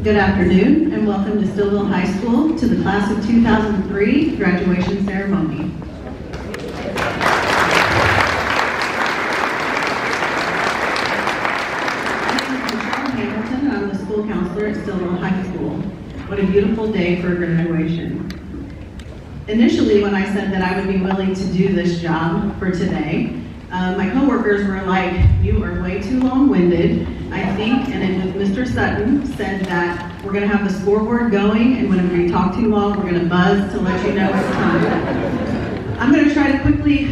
Good afternoon and welcome to Steeleville High School to the class of 2003 graduation ceremony. My name is Michelle Hamilton and I'm the school counselor at Steeleville High School. What a beautiful day for graduation. Initially, when I said that I would be willing to do this job for today, my coworkers were like, "You are way too long-winded," I think, and then Mr. Sutton said that we're going to have the scoreboard going, and whenever we talk too long, we're going to buzz to let you know it's time. I'm going to try to quickly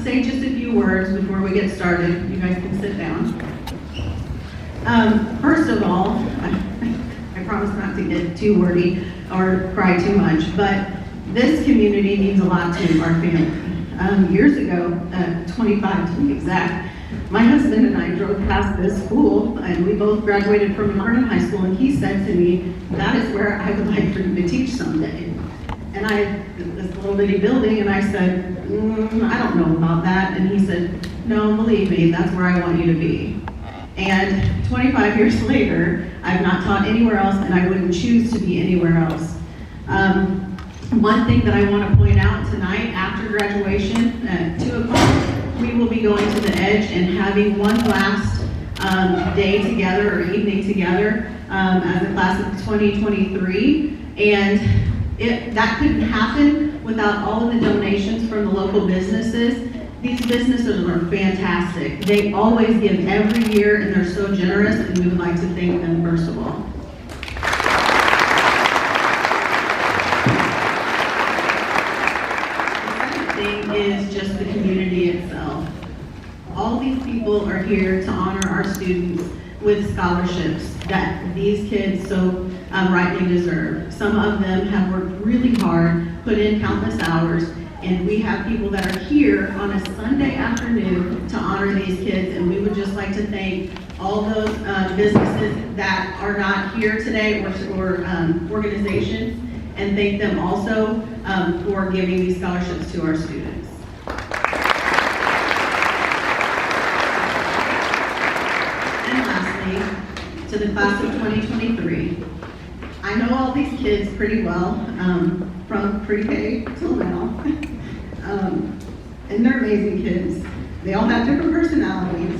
say just a few words before we get started. You guys can sit down. First of all, I promise not to get too wordy or cry too much, but this community means a lot to our family. Years ago, 25 to be exact, my husband and I drove past this school, and we both graduated from McKernan High School, and he said to me, "That is where I would like for you to teach someday." And I had this little bitty building, and I said, "I don't know about that." And he said, "No, believe me, that's where I want you to be." And 25 years later, I've not taught anywhere else, and I wouldn't choose to be anywhere else. One thing that I want to point out tonight, after graduation at 2 o'clock, we will be going to the Edge and having one last day together or evening together as a class of 2023. And that couldn't happen without all of the donations from the local businesses. These businesses are fantastic. They always give every year, and they're so generous, and we would like to thank them first of all. Is just the community itself. All these people are here to honor our students with scholarships that these kids so rightly deserve. Some of them have worked really hard, put in countless hours, And we have people that are here on a Sunday afternoon to honor these kids, and we would just like to thank all those businesses that are not here today or organizations, and thank them also for giving these scholarships to our students. And lastly, to the class of 2023, I know all these kids pretty well, from pre-K till now, and they're amazing kids. They all have different personalities.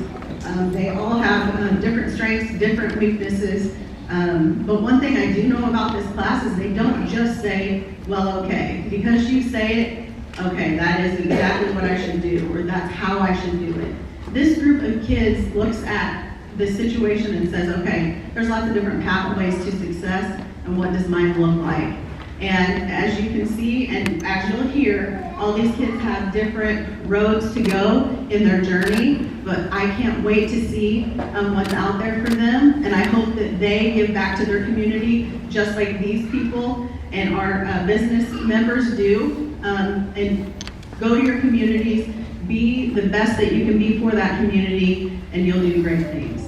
They all have different strengths, different weaknesses. But one thing I do know about this class is they don't just say, well, okay. Because you say it, okay, that is exactly what I should do, or that's how I should do it. This group of kids looks at the situation and says, okay, there's lots of different pathways to success, and what does mine look like? And as you can see, and as you'll hear, all these kids have different roads to go in their journey, but I can't wait to see what's out there for them, and I hope that they give back to their community just like these people and our business members do, and go to your communities, be the best that you can be for that community, and you'll do great things.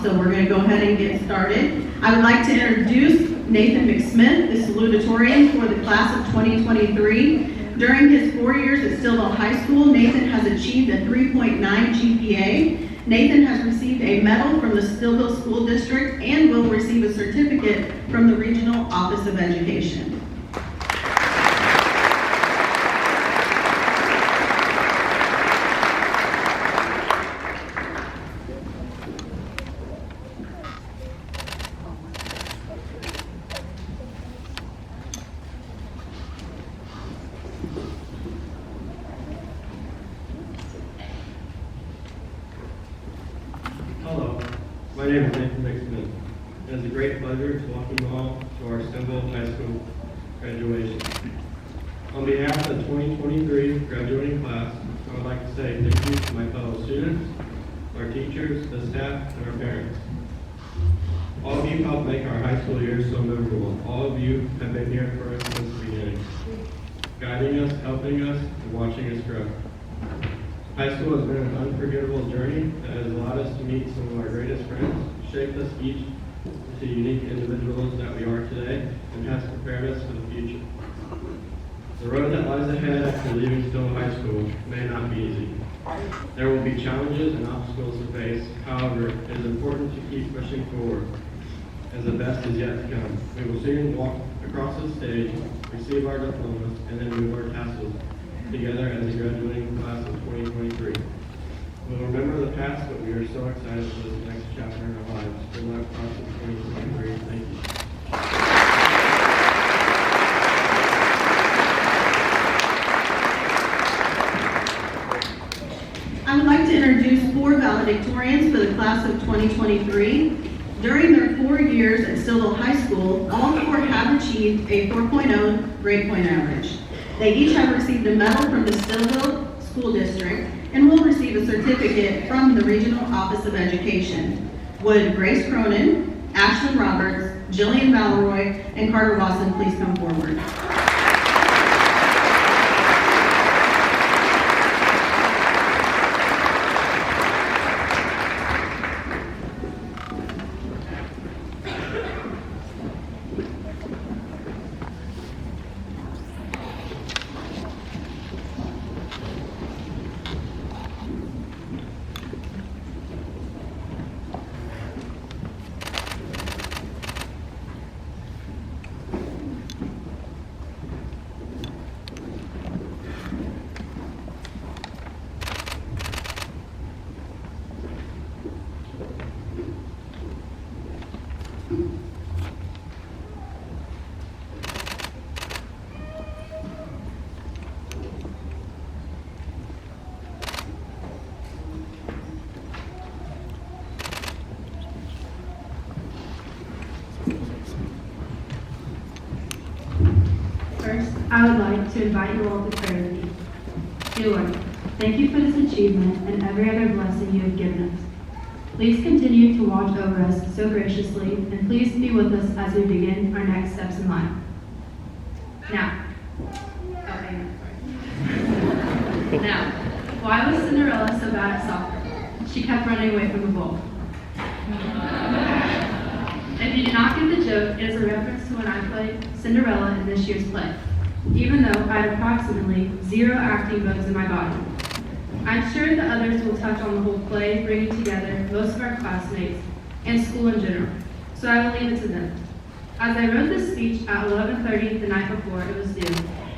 So we're going to go ahead and get started. I would like to introduce Nathan McSmith, the salutatorian for the class of 2023. During his 4 years at Steeleville High School, Nathan has achieved a 3.9 GPA. Nathan has received a medal from the Steeleville School District and will receive a certificate from the Regional Office of Education. Hello, my name is Nathan McSmith. It is a great pleasure to welcome you all to our Steeleville High School graduation. On behalf of the 2023 graduating class, I would like to say thank you to my fellow students, our teachers, the staff, and our parents. All of you helped make our high school years so memorable. All of you have been here for us since the beginning, guiding us, helping us, and watching us grow. High school has been an unforgettable journey that has allowed us to meet some of our greatest friends, shaped us each into unique individuals that we are today, and has prepared us for the future. The road that lies ahead after leaving Steeleville High School may not be easy. There will be challenges and obstacles to face. However, it is important to keep pushing forward, as the best is yet to come. We will soon walk across the stage, receive our diplomas, and then move our tassels together as a graduating class of 2023. We'll remember the past, but we are so excited for this next chapter in our lives. Good luck, class of 2023. Thank you. I would like to introduce 4 valedictorians for the class of 2023. During their 4 years at Steeleville High School, all 4 have achieved a 4.0 grade point average. They each have received a medal from the Steeleville School District and will receive a certificate from the Regional Office of Education. Would Grace Cronin, Ashlyn Roberts, Jillian Valeroy, and Carter Wasson please come forward? First, I would like to invite you all to pray with me. Dear Lord, thank you for this achievement and every other blessing you have given us. Please continue to watch over us so graciously, and please be with us as we begin our next steps in life. Now, Now, why was Cinderella so bad at soccer? She kept running away from the ball. If you did not get the joke, it is a reference to when I played Cinderella in this year's play, even though I had approximately 0 acting bones in my body. I'm sure the others will touch on the whole play, bringing together most of our classmates and school in general, so I will leave it to them. As I wrote this speech at 11:30 the night before it was due,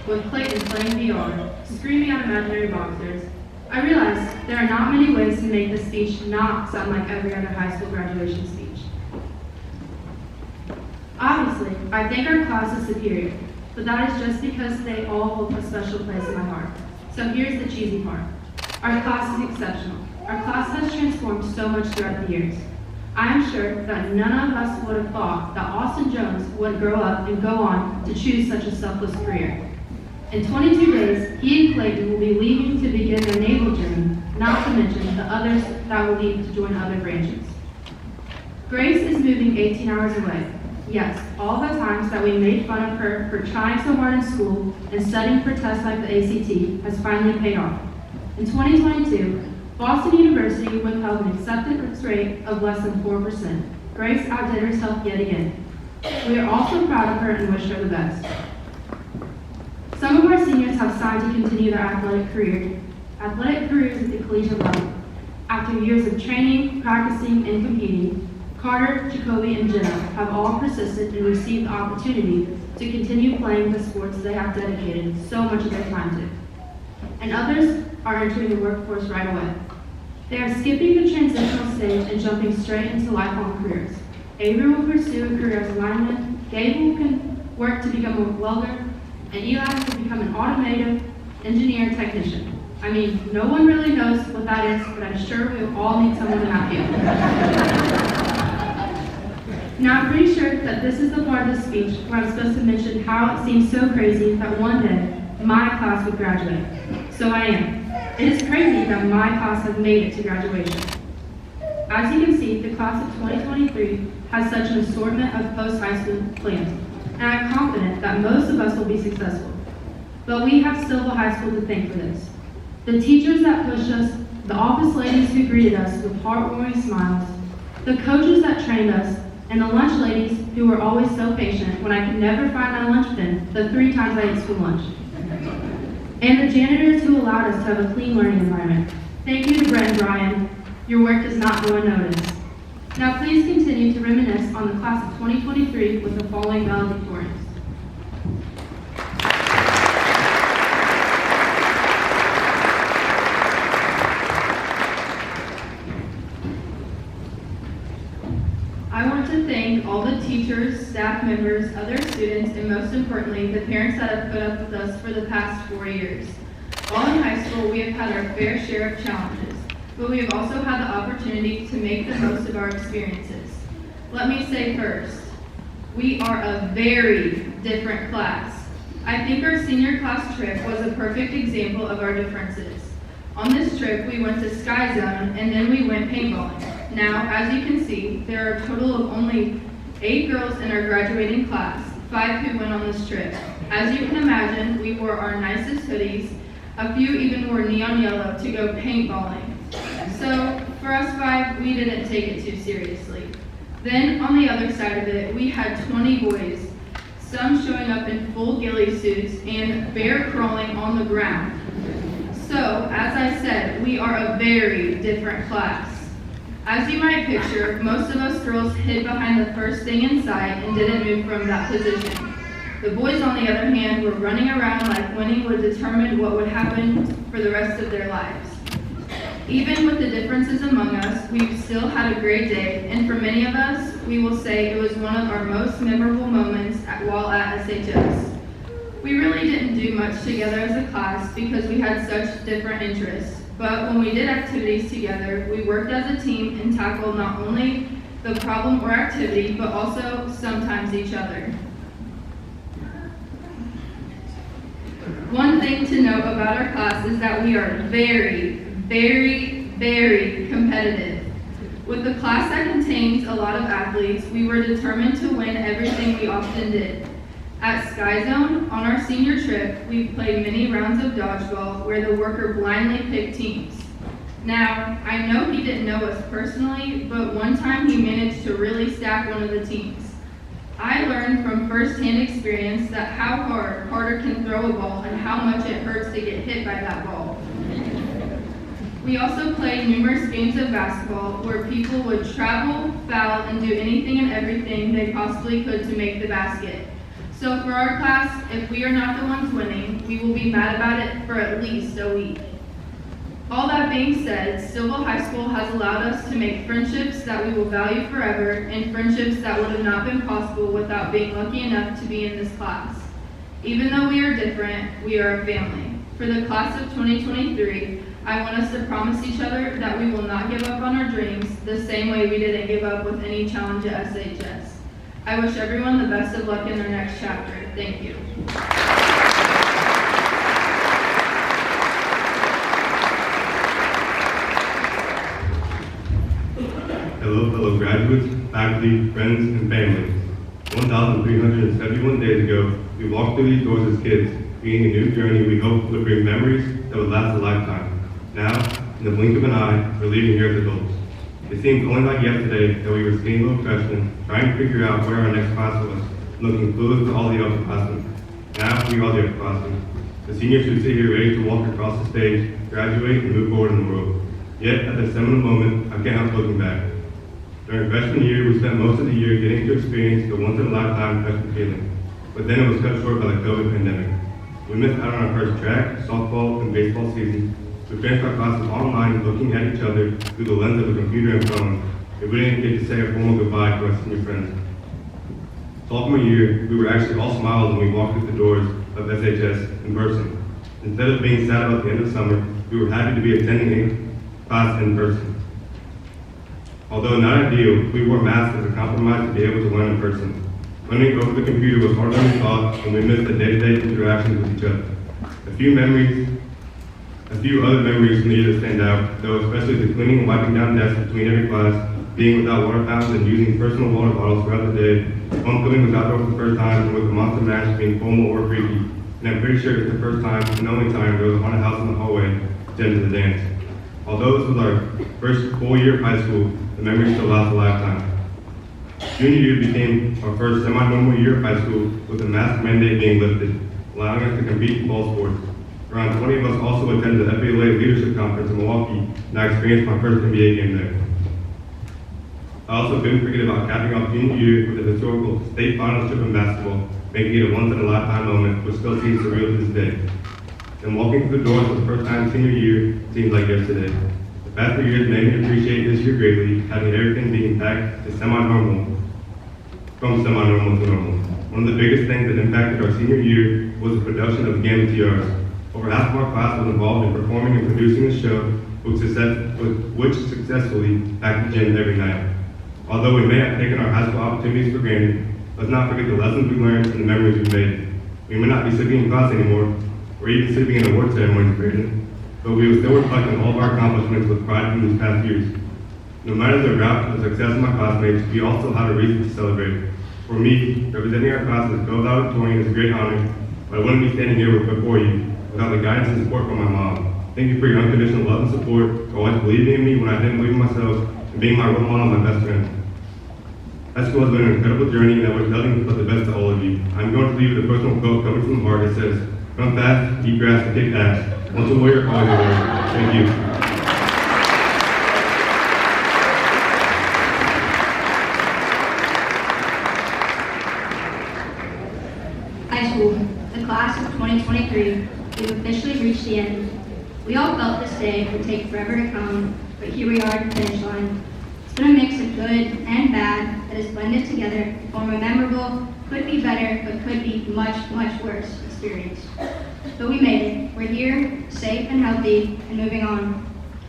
with Clayton playing VR, screaming at imaginary boxers, I realized there are not many ways to make this speech not sound like every other high school graduation speech. Obviously, I think our class is superior, but that is just because they all hold a special place in my heart. So here's the cheesy part. Our class is exceptional. Our class has transformed so much throughout the years. I am sure that none of us would have thought that Austin Jones would grow up and go on to choose such a selfless career. In 22 days, he and Clayton will be leaving to begin their naval journey, not to mention the others that will leave to join other branches. Grace is moving 18 hours away. Yes, all the times that we made fun of her for trying so hard in school and studying for tests like the ACT has finally paid off. In 2022, Boston University withheld an acceptance rate of less than 4%. Grace outdid herself yet again. We are also proud of her and wish her the best. Some of our seniors have signed to continue their athletic careers at the collegiate level. After years of training, practicing, and competing, Carter, Jacoby, and Jenna have all persisted and received the opportunity to continue playing the sports they have dedicated so much of their time to. And others are entering the workforce right away. They are skipping the transitional stage and jumping straight into lifelong careers. Avery will pursue a career as a lineman, Gabe will work to become a welder, and Eli will become an automotive engineer technician. I mean, no one really knows what that is, but I'm sure we will all need someone in that field. Now, I'm pretty sure that this is the part of the speech where I'm supposed to mention how it seems so crazy that one day my class would graduate. So I am. It is crazy that my class has made it to graduation. As you can see, the class of 2023 has such an assortment of post-high school plans, and I'm confident that most of us will be successful. But we have Steeleville High School to thank for this. The teachers that pushed us, the office ladies who greeted us with heartwarming smiles, the coaches that trained us, and the lunch ladies who were always so patient when I could never find my lunch bin the 3 times I ate school lunch. And the janitors who allowed us to have a clean learning environment. Thank you to Brett and Brian. Your work does not go unnoticed. Now please continue to reminisce on the class of 2023 with the following valedictorians. I want to thank all the teachers, staff members, other students, and most importantly, the parents that have put up with us for the past 4 years. While in high school, we have had our fair share of challenges, but we have also had the opportunity to make the most of our experiences. Let me say first, we are a very different class. I think our senior class trip was a perfect example of our differences. On this trip, we went to Sky Zone and then we went paintballing. Now, as you can see, there are a total of only 8 girls in our graduating class, 5 who went on this trip. As you can imagine, we wore our nicest hoodies. A few even wore neon yellow to go paintballing. So, for us 5, we didn't take it too seriously. Then, on the other side of it, we had 20 boys, some showing up in full ghillie suits and bear crawling on the ground. So, as I said, we are a very different class. As you might picture, most of us girls hid behind the first thing in sight and didn't move from that position. The boys, on the other hand, were running around like winning would determine what would happen for the rest of their lives. Even with the differences among us, we've still had a great day, and for many of us, we will say it was one of our most memorable moments while at SHS. We really didn't do much together as a class because we had such different interests. But when we did activities together, we worked as a team and tackled not only the problem or activity, but also sometimes each other. One thing to note about our class is that we are very, very, very competitive. With a class that contains a lot of athletes, we were determined to win everything we often did. At Sky Zone, on our senior trip, we played many rounds of dodgeball where the worker blindly picked teams. Now, I know he didn't know us personally, but one time he managed to really stack one of the teams. I learned from first-hand experience that how hard Carter can throw a ball and how much it hurts to get hit by that ball. We also played numerous games of basketball where people would travel, foul, and do anything and everything they possibly could to make the basket. So for our class, if we are not the ones winning, we will be mad about it for at least a week. All that being said, Steeleville High School has allowed us to make friendships that we will value forever and friendships that would have not been possible without being lucky enough to be in this class. Even though we are different, we are a family. For the class of 2023, I want us to promise each other that we will not give up on our dreams the same way we didn't give up with any challenge at SHS. I wish everyone the best of luck in their next chapter. Thank you. Hello graduates, faculty, friends, and family. 1,371 days ago, we walked through these doors as kids, beginning a new journey we hope would bring memories that would last a lifetime. Now, in the blink of an eye, we're leaving here as adults. It seems only like yesterday that we were Steeleville freshmen, trying to figure out where our next class was, looking clueless to all the upperclassmen. Now, we are the upperclassmen. The seniors who sit here ready to walk across the stage, graduate, and move forward in the world. Yet, at this seminal moment, I can't help looking back. During freshman year, we spent most of the year getting to experience the once-in-a-lifetime freshman feeling, but then it was cut short by the COVID pandemic. We missed out on our first track, softball, and baseball season. We finished our classes online, looking at each other through the lens of a computer and phone, and we didn't get to say a formal goodbye to our senior friends. Sophomore year, we were actually all smiles when we walked through the doors of SHS in person. Instead of being sad about the end of summer, we were happy to be attending class in person. Although not ideal, we wore masks as a compromise to be able to learn in person. Learning over the computer was harder than we thought, and we missed the day-to-day interactions with each other. A few other memories from the year that stand out, though, especially the cleaning and wiping down desks between every class, being without water fountains and using personal water bottles throughout the day, homecoming was outdoors for the first time, and with the monster mash being formal or freaky. And I'm pretty sure it's the first time and only time there was a haunted house in the hallway to end the dance. Although this was our first full year of high school, the memories still last a lifetime. Junior year became our first semi-normal year of high school with the mask mandate being lifted, allowing us to compete in fall sports. Around 20 of us also attended the FBLA Leadership Conference in Milwaukee, and I experienced my first NBA game there. I also couldn't forget about capping off junior year with a historical state finals trip in basketball, making it a once-in-a-lifetime moment, which still seems surreal to this day. And walking through the doors for the first time senior year seems like yesterday. The past 3 years made me appreciate this year greatly, having everything being back to semi-normal, from semi-normal to normal. One of the biggest things that impacted our senior year was the production of Gamma TRs. Over half of our class was involved in performing and producing a show which successfully packed the gym every night. Although we may have taken our high school opportunities for granted, let's not forget the lessons we learned and the memories we made. We may not be sitting in class anymore, or even sitting in award ceremonies graded, but we will still reflect on all of our accomplishments with pride from these past years. No matter the route to the success of my classmates, we all still had a reason to celebrate. For me, representing our class at the Steeleville Auditorium is a great honor, but I wouldn't be standing here before you without the guidance and support from my mom. Thank you for your unconditional love and support, for always believing in me when I didn't believe in myself, and being my role model and my best friend. High school has been an incredible journey, and I wish nothing but the best to all of you. I'm going to leave with a personal quote coming from the heart that says, "Run fast, eat grass, and kick ass. Once a warrior, always a warrior." Thank you. High school, the class of 2023, we've officially reached the end. We all felt this day would take forever to come, but here we are at the finish line. It's been a mix of good and bad that has blended together to form a memorable, could be better, but could be much, much worse experience. But we made it. We're here, safe and healthy, and moving on.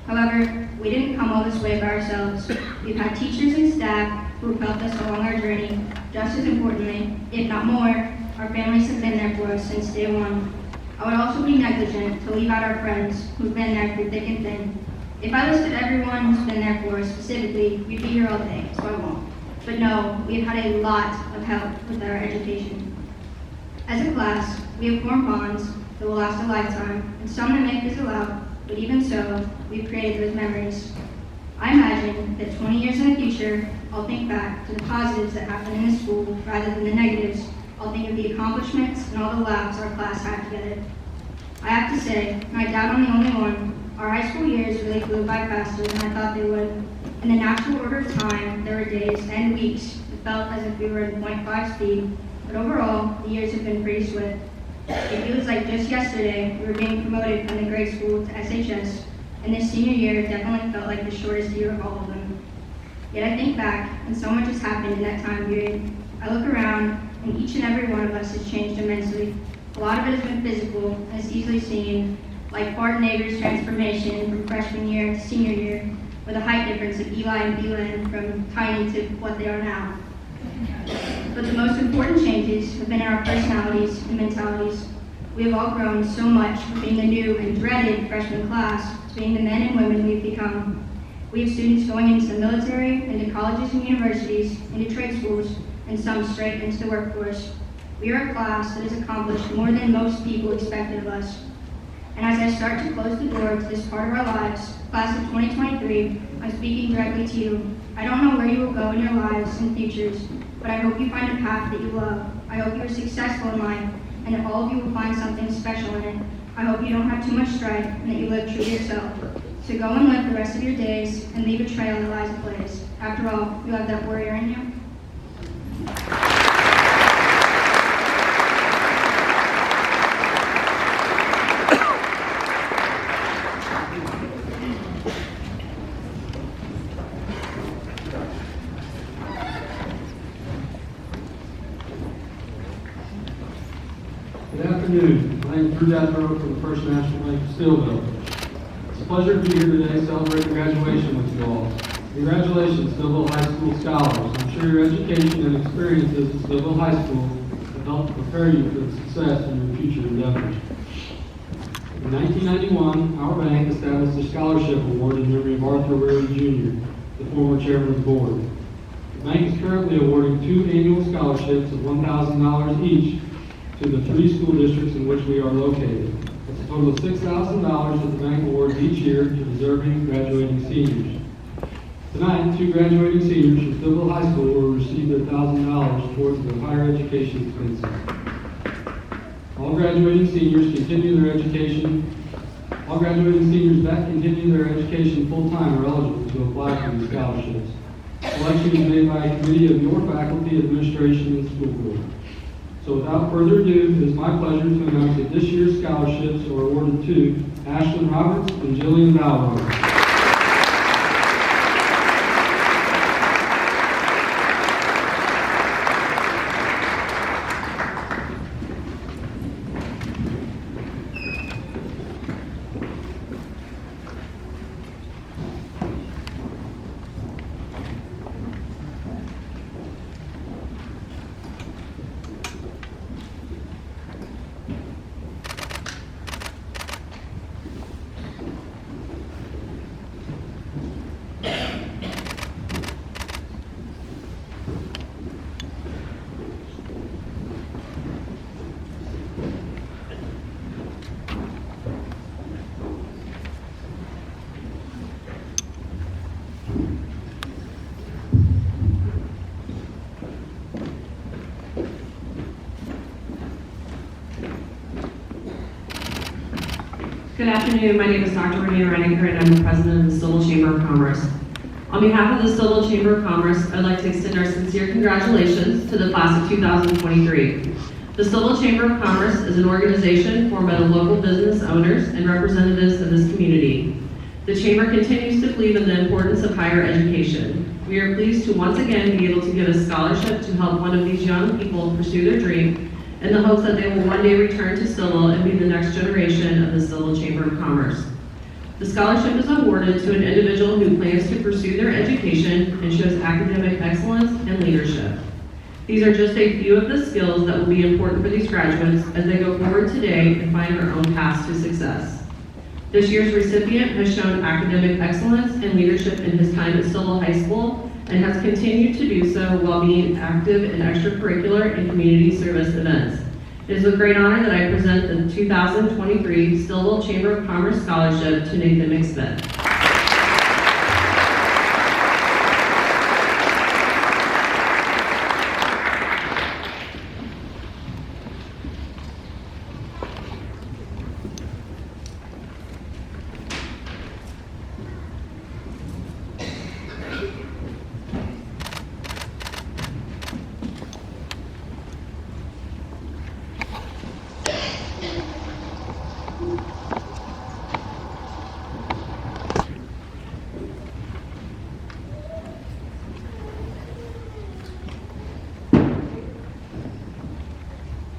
However, we didn't come all this way by ourselves. We've had teachers and staff who have helped us along our journey. Just as importantly, if not more, our families have been there for us since day one. I would also be negligent to leave out our friends who've been there through thick and thin. If I listed everyone who's been there for us specifically, we'd be here all day, so I won't. But no, we've had a lot of help with our education. As a class, we have formed bonds that will last a lifetime, and some that may fizzle out, but even so, we've created those memories. I imagine that 20 years in the future, I'll think back to the positives that happened in the school rather than the negatives. I'll think of the accomplishments and all the laughs our class had together. I have to say, and I doubt I'm the only one, our high school years really flew by faster than I thought they would. In the natural order of time, there were days and weeks that felt as if we were at 0.5 speed, but overall, the years have been pretty swift. It feels like just yesterday we were being promoted from the grade school to SHS, and this senior year definitely felt like the shortest year of all of them. Yet I think back, and so much has happened in that time period. I look around, and each and every one of us has changed immensely. A lot of it has been physical, and it's easily seen, like Bart Nager's transformation from freshman year to senior year, with a height difference of Eli and Beelan from tiny to what they are now. But the most important changes have been in our personalities and mentalities. We have all grown so much from being the new and dreaded freshman class to being the men and women we've become. We have students going into the military, into colleges and universities, into trade schools, and some straight into the workforce. We are a class that has accomplished more than most people expected of us. And as I start to close the door to this part of our lives, class of 2023, I'm speaking directly to you. I don't know where you will go in your lives and futures, but I hope you find a path that you love. I hope you are successful in life, and that all of you will find something special in it. I hope you don't have too much strife, and that you live true to yourself. So go and live the rest of your days, and leave a trail that lies ablaze. After all, you have that warrior in you. Good afternoon. My name is Drew Deathrow from the First National Bank of Steeleville. It's a pleasure to be here today celebrating graduation with you all. Congratulations, Steeleville High School scholars. I'm sure your education and experiences at Steeleville High School have helped to prepare you for the success in your future endeavors. In 1991, our bank established a scholarship award in memory of Arthur Weary Jr., the former chairman of the board. The bank is currently awarding 2 annual scholarships of $1,000 each to the 3 school districts in which we are located. It's a total of $6,000 that the bank awards each year to deserving graduating seniors. Tonight, 2 graduating seniors from Steeleville High School will receive their $1,000 towards their higher education expenses. All graduating seniors that continue their education full-time are eligible to apply for these scholarships. Selection is made by a committee of your faculty, administration, and school board. So without further ado, it is my pleasure to announce that this year's scholarships are awarded to Ashlyn Roberts and Jillian Valor. Good afternoon. My name is Dr. Renee Reiniger, and I'm the president of the Steeleville Chamber of Commerce. On behalf of the Steeleville Chamber of Commerce, I'd like to extend our sincere congratulations to the class of 2023. The Steeleville Chamber of Commerce is an organization formed by the local business owners and representatives of this community. The Chamber continues to believe in the importance of higher education. We are pleased to once again be able to give a scholarship to help one of these young people pursue their dream, in the hopes that they will one day return to Steeleville and be the next generation of the Steeleville Chamber of Commerce. The scholarship is awarded to an individual who plans to pursue their education and shows academic excellence and leadership. These are just a few of the skills that will be important for these graduates as they go forward today and find their own paths to success. This year's recipient has shown academic excellence and leadership in his time at Steeleville High School and has continued to do so while being active in extracurricular and community service events. It is with great honor that I present the 2023 Steeleville Chamber of Commerce Scholarship to Nathan McSmith.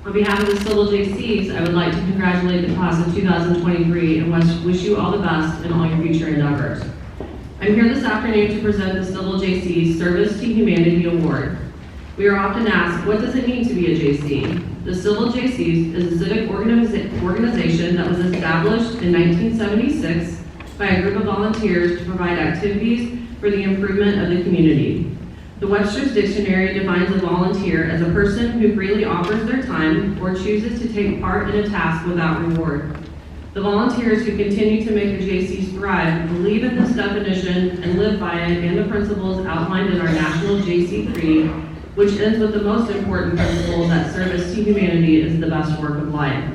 On behalf of the Steeleville JCs, I would like to congratulate the class of 2023 and wish you all the best in all your future endeavors. I'm here this afternoon to present the Steeleville JC's Service to Humanity Award. We are often asked, what does it mean to be a JC? The Steeleville JCs is a civic organization that was established in 1976 by a group of volunteers to provide activities for the improvement of the community. The Webster's Dictionary defines a volunteer as a person who freely offers their time or chooses to take part in a task without reward. The volunteers who continue to make the JCs thrive believe in this definition and live by it and the principles outlined in our National JC Creed, which ends with the most important principle that service to humanity is the best work of life.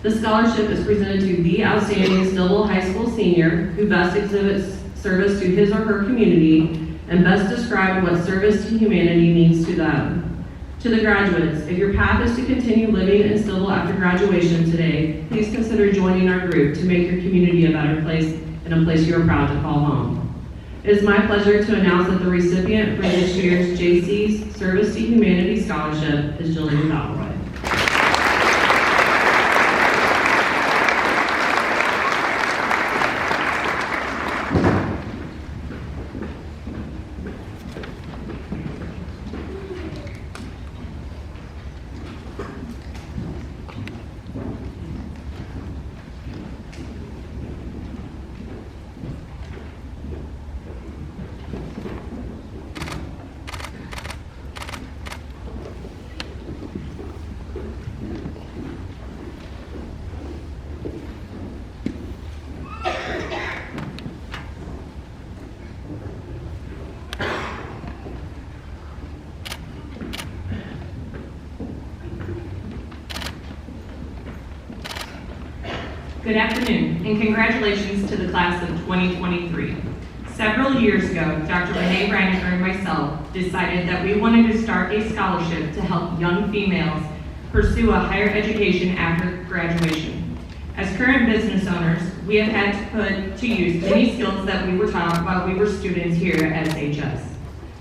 The scholarship is presented to the outstanding Steeleville High School senior who best exhibits service to his or her community and best describe what service to humanity means to them. To the graduates, if your path is to continue living in Steeleville after graduation today, please consider joining our group to make your community a better place and a place you are proud to call home. It is my pleasure to announce that the recipient for this year's JC's Service to Humanity Scholarship is Jillian Valroy. Good afternoon, and congratulations to the class of 2023. Several years ago, Dr. Renee Reiniger and myself decided that we wanted to start a scholarship to help young females pursue a higher education after graduation. As current business owners, we have had to put to use many skills that we were taught while we were students here at SHS.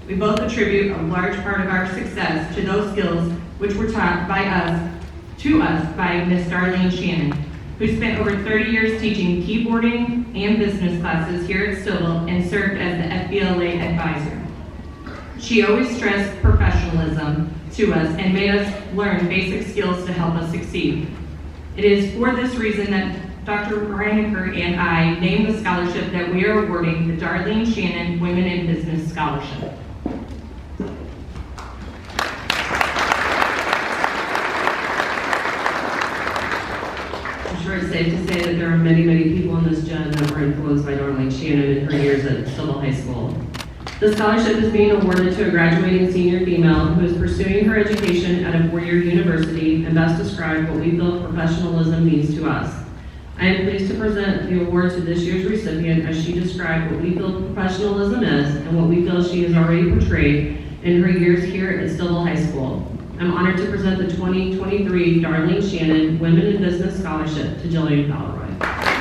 We both attribute a large part of our success to those skills which were taught to us by Miss Darlene Shannon, who spent over 30 years teaching keyboarding and business classes here at Steeleville and served as the FBLA advisor. She always stressed professionalism to us and made us learn basic skills to help us succeed. It is for this reason that Dr. Reiniger and I named the scholarship that we are awarding the Darlene Shannon Women in Business Scholarship. It's safe to say that there are many, many people in this gen that were influenced by Darlene Shannon in her years at Steeleville High School. The scholarship is being awarded to a graduating senior female who is pursuing her education at a 4-year university and best described what we feel professionalism means to us. I am pleased to present the award to this year's recipient as she described what we feel professionalism is and what we feel she has already portrayed in her years here at Steeleville High School. I'm honored to present the 2023 Darlene Shannon Women in Business Scholarship to Jillian Valroy.